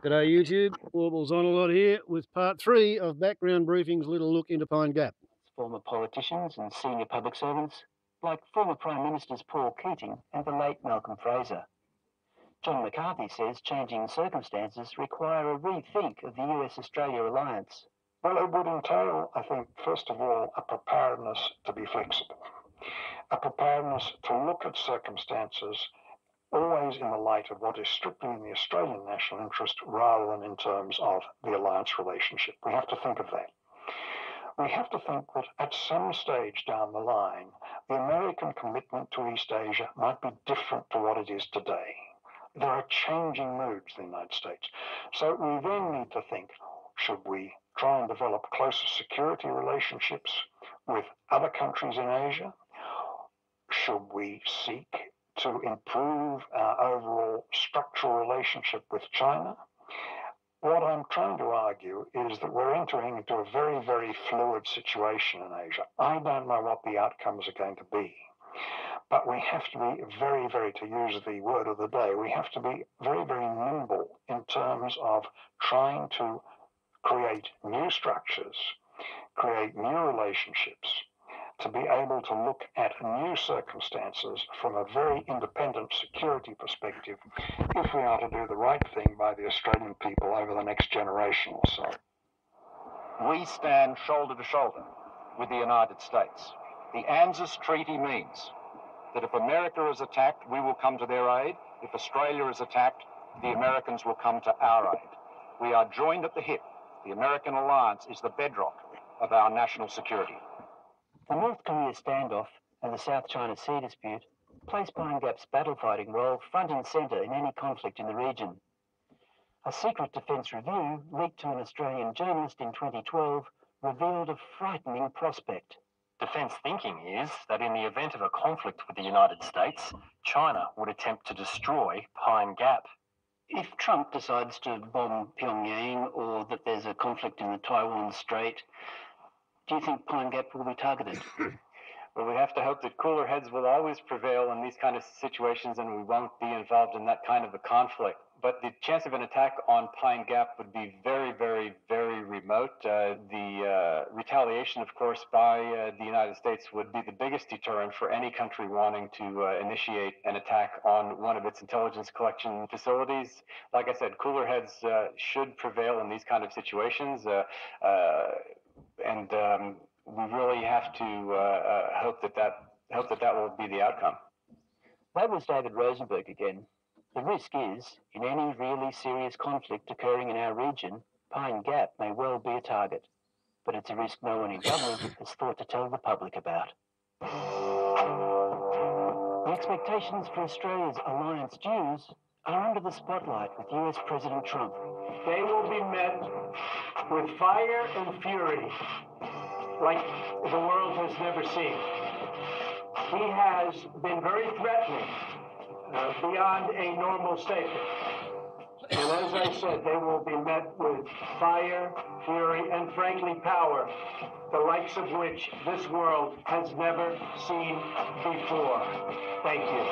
G'day YouTube, Warble's on a lot here with part 3 of Background Briefing's little look into Pine Gap. Former politicians and senior public servants, like former Prime Ministers Paul Keating and the late Malcolm Fraser. John McCarthy says changing circumstances require a rethink of the US-Australia alliance. Well, it would entail, I think, first of all, a preparedness to be flexible, a preparedness to look at circumstances always in the light of what is strictly in the Australian national interest rather than in terms of the alliance relationship. We have to think of that. We have to think that at some stage down the line, the American commitment to East Asia might be different to what it is today. There are changing moods in the United States. So we then need to think, should we try and develop closer security relationships with other countries in Asia? Should we seek to improve our overall structural relationship with China? What I'm trying to argue is that we're entering into a very, very fluid situation in Asia. I don't know what the outcomes are going to be, but we have to be very, very, to use the word of the day, we have to be very, very nimble in terms of trying to create new structures, create new relationships, to be able to look at new circumstances from a very independent security perspective if we are to do the right thing by the Australian people over the next generation or so. We stand shoulder to shoulder with the United States. The ANZUS treaty means that if America is attacked, we will come to their aid. If Australia is attacked, the Americans will come to our aid. We are joined at the hip. The American alliance is the bedrock of our national security. The North Korea standoff and the South China Sea dispute place Pine Gap's battle-fighting role front and centre in any conflict in the region. A secret defence review leaked to an Australian journalist in 2012 revealed a frightening prospect. Defence thinking is that in the event of a conflict with the United States, China would attempt to destroy Pine Gap. If Trump decides to bomb Pyongyang or that there's a conflict in the Taiwan Strait, do you think Pine Gap will be targeted? Well, we have to hope that cooler heads will always prevail in these kind of situations and we won't be involved in that kind of a conflict. But the chance of an attack on Pine Gap would be very, very, very remote. The retaliation, of course, by the United States would be the biggest deterrent for any country wanting to initiate an attack on one of its intelligence collection facilities. Like I said, cooler heads should prevail in these kind of situations. And we really have to hope that will be the outcome. That was David Rosenberg again. The risk is, in any really serious conflict occurring in our region, Pine Gap may well be a target. But it's a risk no one in government has thought to tell the public about. The expectations for Australia's alliance dues are under the spotlight with US President Trump. They will be met with fire and fury like the world has never seen. He has been very threatening beyond a normal statement. And as I said, they will be met with fire, fury, and frankly power, the likes of which this world has never seen before. Thank you.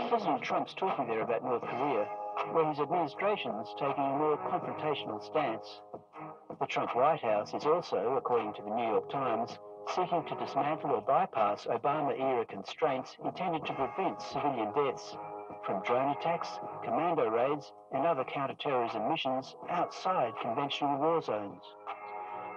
President Trump's talking there about North Korea, where his administration is taking a more confrontational stance. The Trump White House is also, according to the New York Times, seeking to dismantle or bypass Obama-era constraints intended to prevent civilian deaths from drone attacks, commando raids, and other counter-terrorism missions outside conventional war zones.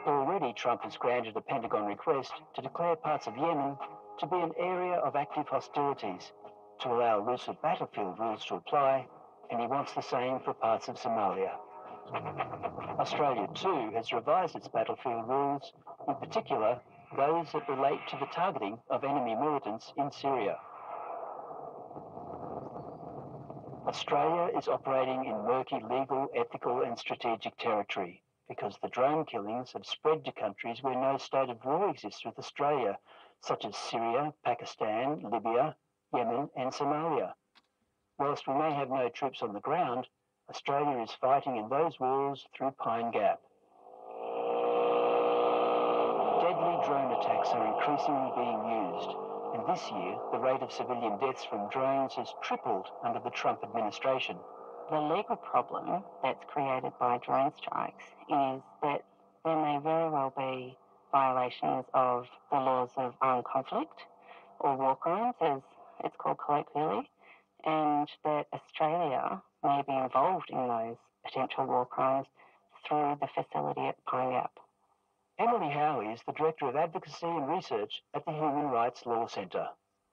Already, Trump has granted a Pentagon request to declare parts of Yemen to be an area of active hostilities, to allow looser battlefield rules to apply, and he wants the same for parts of Somalia. Australia, too, has revised its battlefield rules, in particular those that relate to the targeting of enemy militants in Syria. Australia is operating in murky legal, ethical and strategic territory because the drone killings have spread to countries where no state of war exists with Australia, such as Syria, Pakistan, Libya, Yemen and Somalia. Whilst we may have no troops on the ground, Australia is fighting in those wars through Pine Gap. Deadly drone attacks are increasingly being used, and this year the rate of civilian deaths from drones has tripled under the Trump administration. The legal problem that's created by drone strikes is that there may very well be violations of the laws of armed conflict, or war crimes as it's called colloquially, and that Australia may be involved in those potential war crimes through the facility at Pine Gap. Emily Howie is the Director of Advocacy and Research at the Human Rights Law Centre.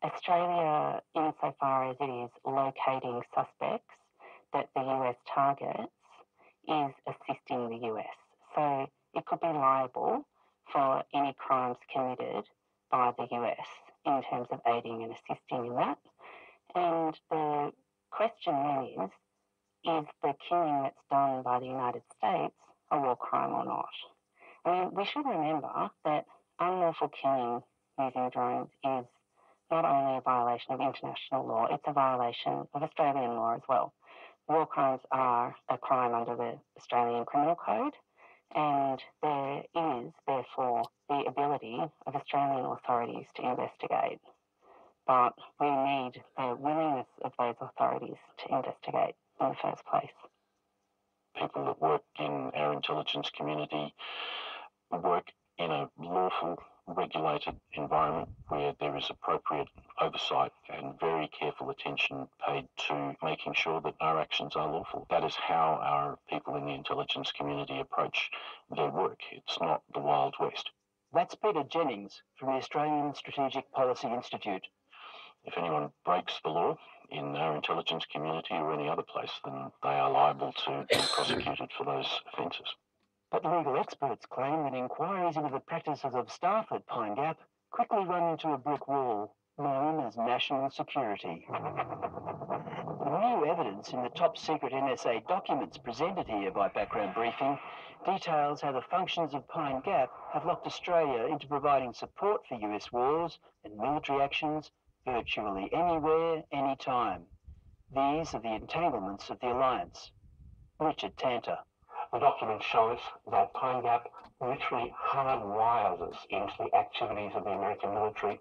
Australia, insofar as it is locating suspects that the US targets, is assisting the US. So it could be liable for any crimes committed by the US in terms of aiding and assisting in that. And the question then is the killing that's done by the United States a war crime or not? I mean, we should remember that unlawful killing using drones is not only a violation of international law, it's a violation of Australian law as well. War crimes are a crime under the Australian Criminal Code, and there is, therefore, the ability of Australian authorities to investigate. But we need the willingness of those authorities to investigate in the first place. People that work in our intelligence community work in a lawful, regulated environment where there is appropriate oversight and very careful attention paid to making sure that our actions are lawful. That is how our people in the intelligence community approach their work. It's not the Wild West. That's Peter Jennings from the Australian Strategic Policy Institute. If anyone breaks the law in our intelligence community or any other place, then they are liable to be prosecuted for those offences. But legal experts claim that inquiries into the practices of staff at Pine Gap quickly run into a brick wall known as national security. New evidence in the top secret NSA documents presented here by Background Briefing details how the functions of Pine Gap have locked Australia into providing support for US wars and military actions virtually anywhere, anytime. These are the entanglements of the alliance. Richard Tanter. The documents show us that Pine Gap literally hardwires us into the activities of the American military,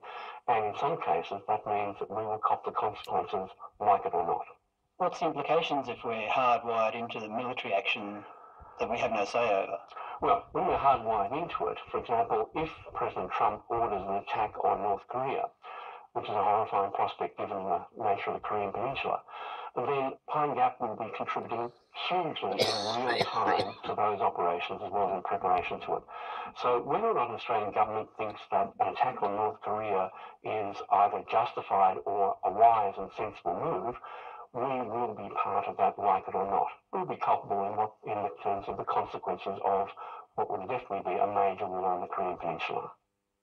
and in some cases that means that we will cop the consequences, like it or not. What's the implications if we're hardwired into the military action that we have no say over? Well, when we're hardwired into it, for example, if President Trump orders an attack on North Korea, which is a horrifying prospect given the nature of the Korean Peninsula, then Pine Gap will be contributing hugely in real time to those operations as well as in preparation to it. So whether or not the Australian government thinks that an attack on North Korea is either justified or a wise and sensible move, we will be part of that, like it or not. We'll be culpable in terms of the consequences of what will definitely be a major war on the Korean Peninsula.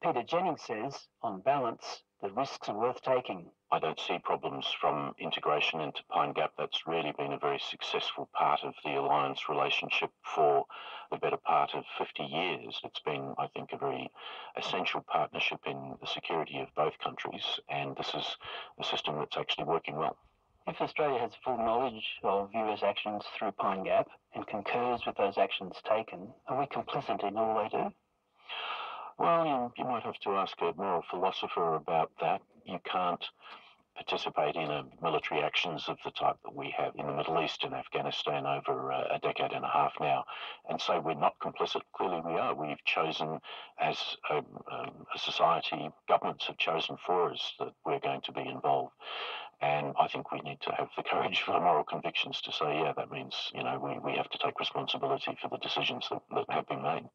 Peter Jennings says, on balance, the risks are worth taking. I don't see problems from integration into Pine Gap. That's really been a very successful part of the alliance relationship for the better part of 50 years. It's been, I think, a very essential partnership in the security of both countries, and this is a system that's actually working well. If Australia has full knowledge of US actions through Pine Gap and concurs with those actions taken, are we complicit in all they do? Well, you might have to ask a moral philosopher about that. You can't participate in military actions of the type that we have in the Middle East and Afghanistan over a decade and a half now and say we're not complicit. Clearly we are. We've chosen as a society, governments have chosen for us that we're going to be involved. And I think we need to have the courage for the moral convictions to say, yeah, that means, we have to take responsibility for the decisions that have been made.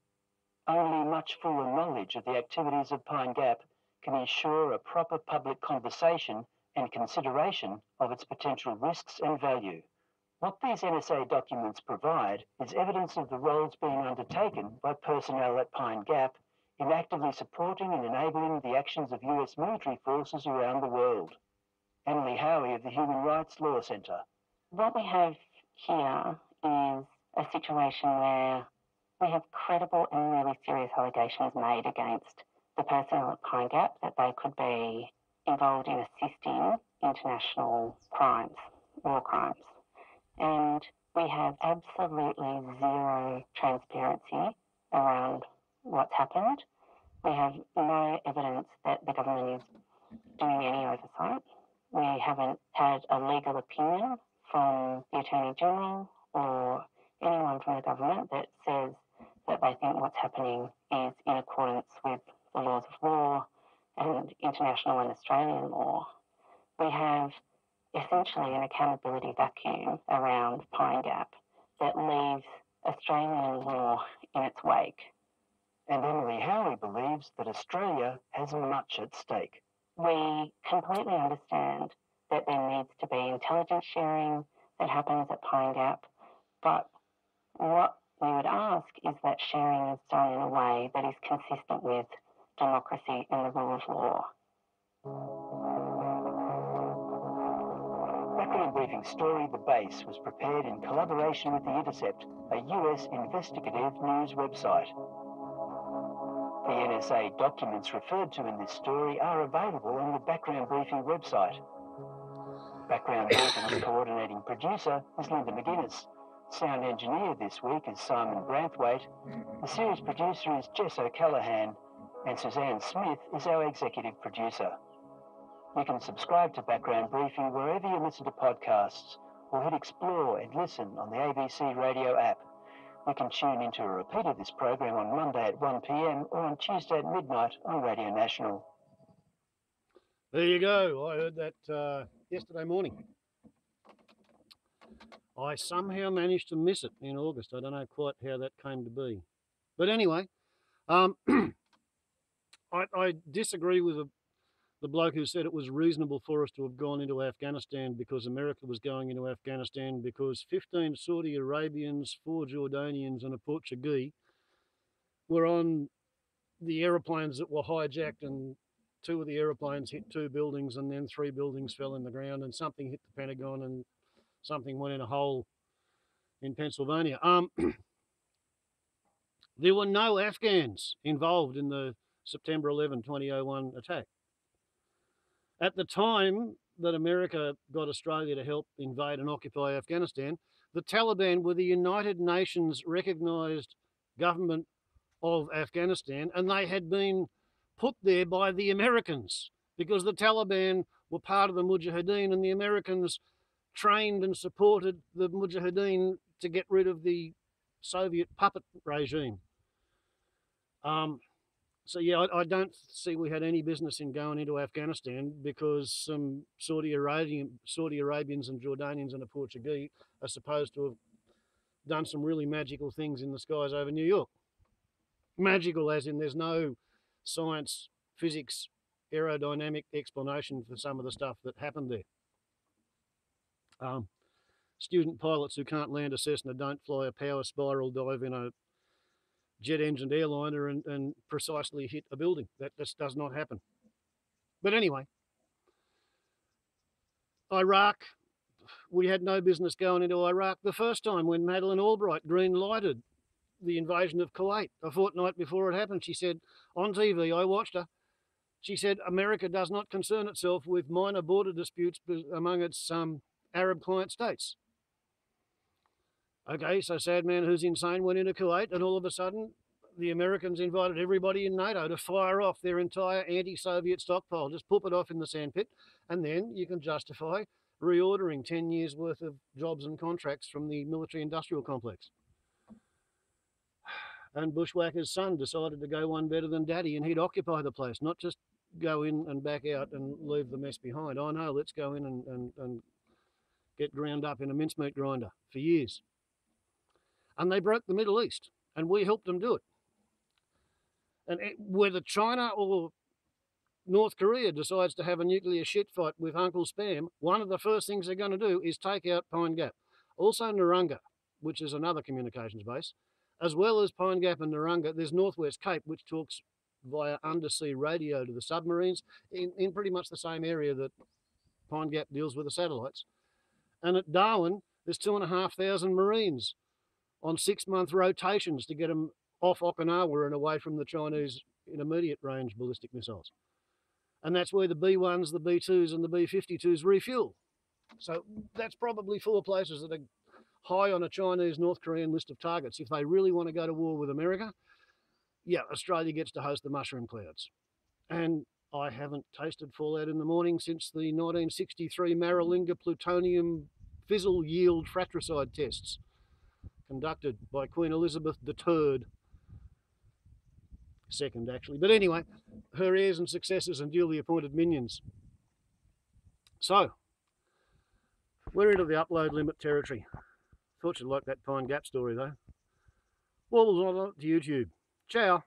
Only much fuller knowledge of the activities of Pine Gap can ensure a proper public conversation and consideration of its potential risks and value. What these NSA documents provide is evidence of the roles being undertaken by personnel at Pine Gap in actively supporting and enabling the actions of US military forces around the world. Emily Howie of the Human Rights Law Centre. What we have here is a situation where we have credible and really serious allegations made against the personnel at Pine Gap that they could be involved in assisting international crimes, war crimes. And we have absolutely zero transparency around what's happened. We have no evidence that the government is doing any oversight. We haven't had a legal opinion from the Attorney General or anyone from the government that says that they think what's happening is in accordance with the laws of war and international and Australian law. We have essentially an accountability vacuum around Pine Gap that leaves Australian law in its wake. And Emily Howley believes that Australia has much at stake. We completely understand that there needs to be intelligence sharing that happens at Pine Gap, but what we would ask is that sharing is done in a way that is consistent with democracy and the rule of law. Background Briefing's story, The Base, was prepared in collaboration with The Intercept, a US investigative news website. The NSA documents referred to in this story are available on the Background Briefing website. Background Briefing's coordinating producer is Linda McGuinness. Sound engineer this week is Simon Branthwaite. The series producer is Jess O'Callaghan, and Suzanne Smith is our executive producer. You can subscribe to Background Briefing wherever you listen to podcasts, or hit explore and listen on the ABC radio app. You can tune into a repeat of this program on Monday at 1 p.m. or on Tuesday at midnight on Radio National. There you go. I heard that yesterday morning. I somehow managed to miss it in August. I don't know quite how that came to be. But anyway, I disagree with the bloke who said it was reasonable for us to have gone into Afghanistan because America was going into Afghanistan because 15 Saudi Arabians, 4 Jordanians and a Portuguese were on the aeroplanes that were hijacked, and 2 of the aeroplanes hit 2 buildings and then 3 buildings fell in the ground and something hit the Pentagon and something went in a hole in Pennsylvania. There were no Afghans involved in the September 11, 2001 attack. At the time that America got Australia to help invade and occupy Afghanistan, the Taliban were the United Nations recognised government of Afghanistan, and they had been put there by the Americans because the Taliban were part of the Mujahideen, and the Americans trained and supported the Mujahideen to get rid of the Soviet puppet regime. So yeah, I don't see we had any business in going into Afghanistan because some Saudi Arabians and Jordanians and a Portuguese are supposed to have done some really magical things in the skies over New York. Magical as in there's no science, physics, aerodynamic explanation for some of the stuff that happened there. Student pilots who can't land a Cessna don't fly a power spiral dive in a jet-engined airliner and precisely hit a building. That just does not happen. But anyway, Iraq, we had no business going into Iraq the first time when Madeleine Albright green-lighted the invasion of Kuwait a fortnight before it happened. She said, on TV, I watched her, she said, America does not concern itself with minor border disputes among its Arab client states. Okay, so Sad Man Who's Insane went into Kuwait, and all of a sudden the Americans invited everybody in NATO to fire off their entire anti-Soviet stockpile, just pop it off in the sandpit, and then you can justify reordering 10 years worth of jobs and contracts from the military-industrial complex. And Bushwhacker's son decided to go one better than Daddy, and he'd occupy the place, not just go in and back out and leave the mess behind. Oh no, let's go in and get ground up in a mincemeat grinder for years. And they broke the Middle East, and we helped them do it. And whether China or North Korea decides to have a nuclear shit fight with Uncle Spam, one of the first things they're going to do is take out Pine Gap. Also Narungga, which is another communications base. As well as Pine Gap and Narungga, there's Northwest Cape, which talks via undersea radio to the submarines in pretty much the same area that Pine Gap deals with the satellites. And at Darwin, there's 2,500 Marines on 6-month rotations to get them off Okinawa and away from the Chinese intermediate range ballistic missiles. And that's where the B-1s, the B-2s and the B-52s refuel. So that's probably 4 places that are high on a Chinese North Korean list of targets. If they really want to go to war with America, yeah, Australia gets to host the mushroom clouds. And I haven't tasted fallout in the morning since the 1963 Maralinga plutonium fissile yield fratricide tests conducted by Queen Elizabeth III. Second, actually. But anyway, her heirs and successors and duly appointed minions. So, we're into the upload limit territory. Thought you'd like that Pine Gap story, though. Warbles on to YouTube. Ciao.